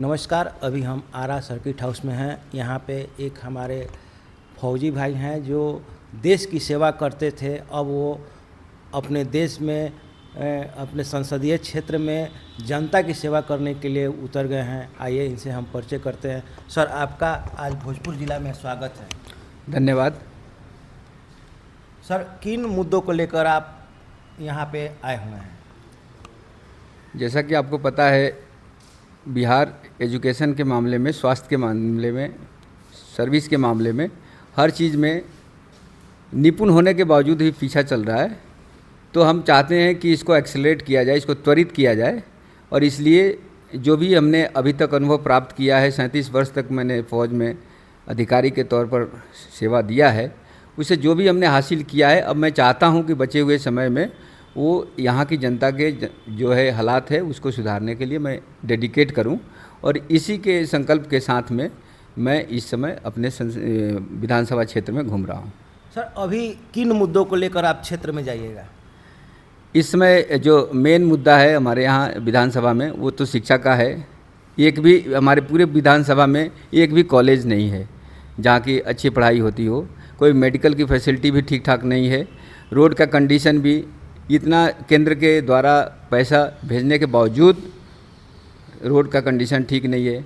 नमस्कार। अभी हम आरा सर्किट हाउस में हैं। यहाँ पे एक हमारे फौजी भाई हैं जो देश की सेवा करते थे। अब वो अपने देश में अपने संसदीय क्षेत्र में जनता की सेवा करने के लिए उतर गए हैं। आइए इनसे हम परिचय करते हैं। सर, आपका आज भोजपुर ज़िला में स्वागत है। धन्यवाद। सर, किन मुद्दों को लेकर आप यहाँ पे आए हुए हैं? जैसा कि आपको पता है, बिहार एजुकेशन के मामले में, स्वास्थ्य के मामले में, सर्विस के मामले में, हर चीज़ में निपुण होने के बावजूद ही पीछा चल रहा है। तो हम चाहते हैं कि इसको एक्सेलरेट किया जाए, इसको त्वरित किया जाए। और इसलिए जो भी हमने अभी तक अनुभव प्राप्त किया है, 37 वर्ष तक मैंने फ़ौज में अधिकारी के तौर पर सेवा दिया है, उसे जो भी हमने हासिल किया है, अब मैं चाहता हूं कि बचे हुए समय में वो यहाँ की जनता के जो है हालात है उसको सुधारने के लिए मैं डेडिकेट करूं। और इसी के संकल्प के साथ में मैं इस समय अपने विधानसभा क्षेत्र में घूम रहा हूं। सर, अभी किन मुद्दों को लेकर आप क्षेत्र में जाइएगा? इस समय जो मेन मुद्दा है हमारे यहाँ विधानसभा में, वो तो शिक्षा का है। एक भी हमारे पूरे विधानसभा में एक भी कॉलेज नहीं है जहाँ की अच्छी पढ़ाई होती हो। कोई मेडिकल की फैसिलिटी भी ठीक ठाक नहीं है। रोड का कंडीशन भी इतना, केंद्र के द्वारा पैसा भेजने के बावजूद रोड का कंडीशन ठीक नहीं है।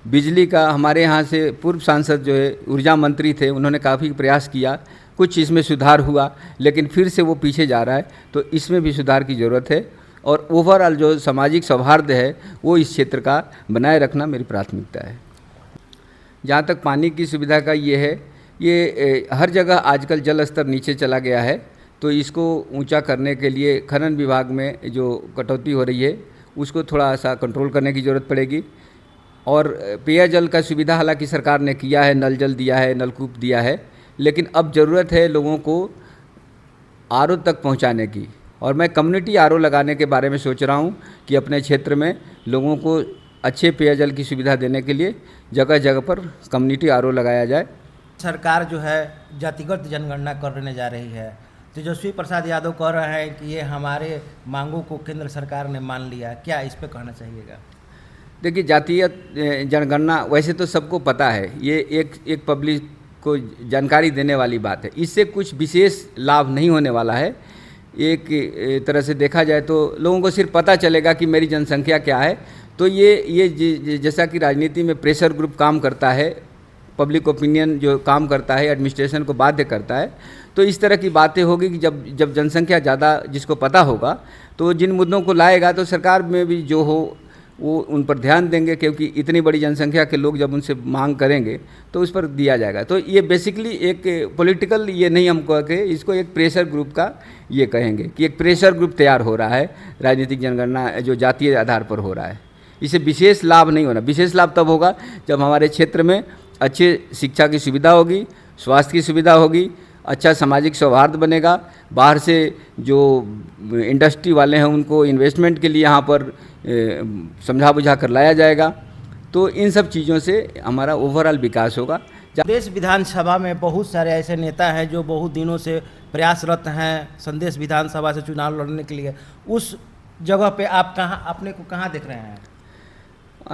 बिजली का, हमारे यहाँ से पूर्व सांसद जो है ऊर्जा मंत्री थे, उन्होंने काफ़ी प्रयास किया, कुछ इसमें सुधार हुआ, लेकिन फिर से वो पीछे जा रहा है। तो इसमें भी सुधार की ज़रूरत है। और ओवरऑल जो सामाजिक सौहार्द है वो इस क्षेत्र का बनाए रखना मेरी प्राथमिकता है। जहाँ तक पानी की सुविधा का ये है, ये हर जगह आजकल जल स्तर नीचे चला गया है। तो इसको ऊंचा करने के लिए खनन विभाग में जो कटौती हो रही है उसको थोड़ा सा कंट्रोल करने की ज़रूरत पड़ेगी। और पेयजल का सुविधा हालांकि सरकार ने किया है, नल जल दिया है, नलकूप दिया है, लेकिन अब ज़रूरत है लोगों को आरओ तक पहुंचाने की। और मैं कम्युनिटी आरओ लगाने के बारे में सोच रहा हूं कि अपने क्षेत्र में लोगों को अच्छे पेयजल की सुविधा देने के लिए जगह जगह पर कम्युनिटी आरओ लगाया जाए। सरकार जो है जातिगत जनगणना करने जा रही है। तेजस्वी प्रसाद यादव कह रहे हैं कि ये हमारे मांगों को केंद्र सरकार ने मान लिया। क्या इस पे कहना चाहिएगा? देखिए, जातीय जनगणना वैसे तो सबको पता है, ये एक पब्लिक को जानकारी देने वाली बात है। इससे कुछ विशेष लाभ नहीं होने वाला है। एक तरह से देखा जाए तो लोगों को सिर्फ पता चलेगा कि मेरी जनसंख्या क्या है। तो ये जैसा कि राजनीति में प्रेशर ग्रुप काम करता है, पब्लिक ओपिनियन जो काम करता है, एडमिनिस्ट्रेशन को बाध्य करता है, तो इस तरह की बातें होगी कि जब जनसंख्या ज़्यादा जिसको पता होगा तो जिन मुद्दों को लाएगा तो सरकार में भी जो हो वो उन पर ध्यान देंगे, क्योंकि इतनी बड़ी जनसंख्या के लोग जब उनसे मांग करेंगे तो उस पर दिया जाएगा। तो ये बेसिकली एक पॉलिटिकल, ये नहीं हम कह के इसको एक प्रेशर ग्रुप का ये कहेंगे कि एक प्रेशर ग्रुप तैयार हो रहा है राजनीतिक जनगणना जो जातीय आधार पर हो रहा है। इसे विशेष लाभ नहीं होना। विशेष लाभ तब होगा जब हमारे क्षेत्र में अच्छे शिक्षा की सुविधा होगी, स्वास्थ्य की सुविधा होगी, अच्छा सामाजिक सौहार्द बनेगा, बाहर से जो इंडस्ट्री वाले हैं उनको इन्वेस्टमेंट के लिए यहाँ पर समझा बुझा कर लाया जाएगा। तो इन सब चीज़ों से हमारा ओवरऑल विकास होगा। संदेश विधानसभा में बहुत सारे ऐसे नेता हैं जो बहुत दिनों से प्रयासरत हैं संदेश विधानसभा से चुनाव लड़ने के लिए। उस जगह पे आप अपने को कहाँ देख रहे हैं?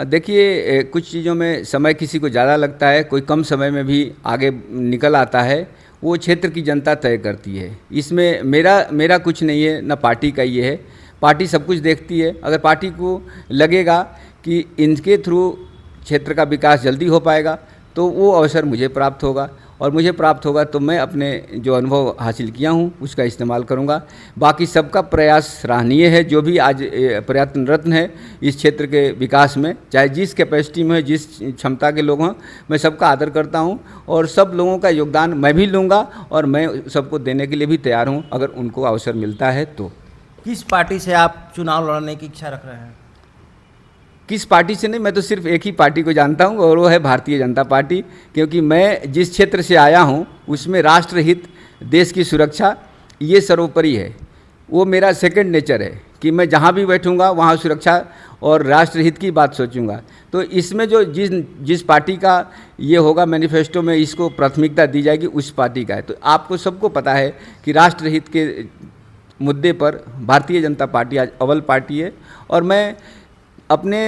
देखिए, कुछ चीज़ों में समय किसी को ज़्यादा लगता है, कोई कम समय में भी आगे निकल आता है। वो क्षेत्र की जनता तय करती है। इसमें मेरा कुछ नहीं है, ना पार्टी का ये है। पार्टी सब कुछ देखती है। अगर पार्टी को लगेगा कि इनके थ्रू क्षेत्र का विकास जल्दी हो पाएगा तो वो अवसर मुझे प्राप्त होगा, और मुझे प्राप्त होगा तो मैं अपने जो अनुभव हासिल किया हूँ उसका इस्तेमाल करूँगा। बाकी सबका प्रयास सराहनीय है, जो भी आज प्रयत्नरत है इस क्षेत्र के विकास में, चाहे जिस कैपेसिटी में है, जिस क्षमता के लोग हों, मैं सबका आदर करता हूँ। और सब लोगों का योगदान मैं भी लूँगा और मैं सबको देने के लिए भी तैयार हूँ अगर उनको अवसर मिलता है तो। किस पार्टी से आप चुनाव लड़ने की इच्छा रख रहे हैं? किस पार्टी से नहीं, मैं तो सिर्फ एक ही पार्टी को जानता हूं और वो है भारतीय जनता पार्टी। क्योंकि मैं जिस क्षेत्र से आया हूं उसमें राष्ट्रहित, देश की सुरक्षा ये सर्वोपरि है। वो मेरा सेकंड नेचर है कि मैं जहां भी बैठूंगा वहां सुरक्षा और राष्ट्रहित की बात सोचूंगा। तो इसमें जो जिस पार्टी का ये होगा मैनिफेस्टो में इसको प्राथमिकता दी जाएगी, उस पार्टी का है। तो आपको सबको पता है कि राष्ट्रहित के मुद्दे पर भारतीय जनता पार्टी आज अव्वल पार्टी है। और मैं अपने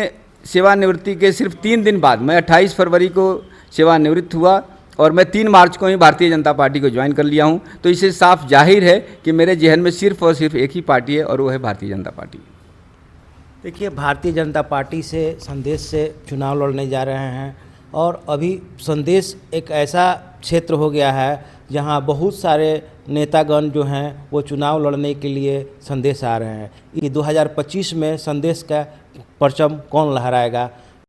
सेवानिवृत्ति के सिर्फ 3 दिन बाद, मैं 28 फरवरी को सेवानिवृत्त हुआ और मैं 3 मार्च को ही भारतीय जनता पार्टी को ज्वाइन कर लिया हूं। तो इससे साफ जाहिर है कि मेरे जहन में सिर्फ और सिर्फ एक ही पार्टी है और वो है भारतीय जनता पार्टी। देखिए, भारतीय जनता पार्टी से संदेश से चुनाव लड़ने जा रहे हैं और अभी संदेश एक ऐसा क्षेत्र हो गया है जहां बहुत सारे नेतागण जो हैं वो चुनाव लड़ने के लिए संदेश आ रहे हैं कि 2025 में संदेश का परचम कौन लहराएगा।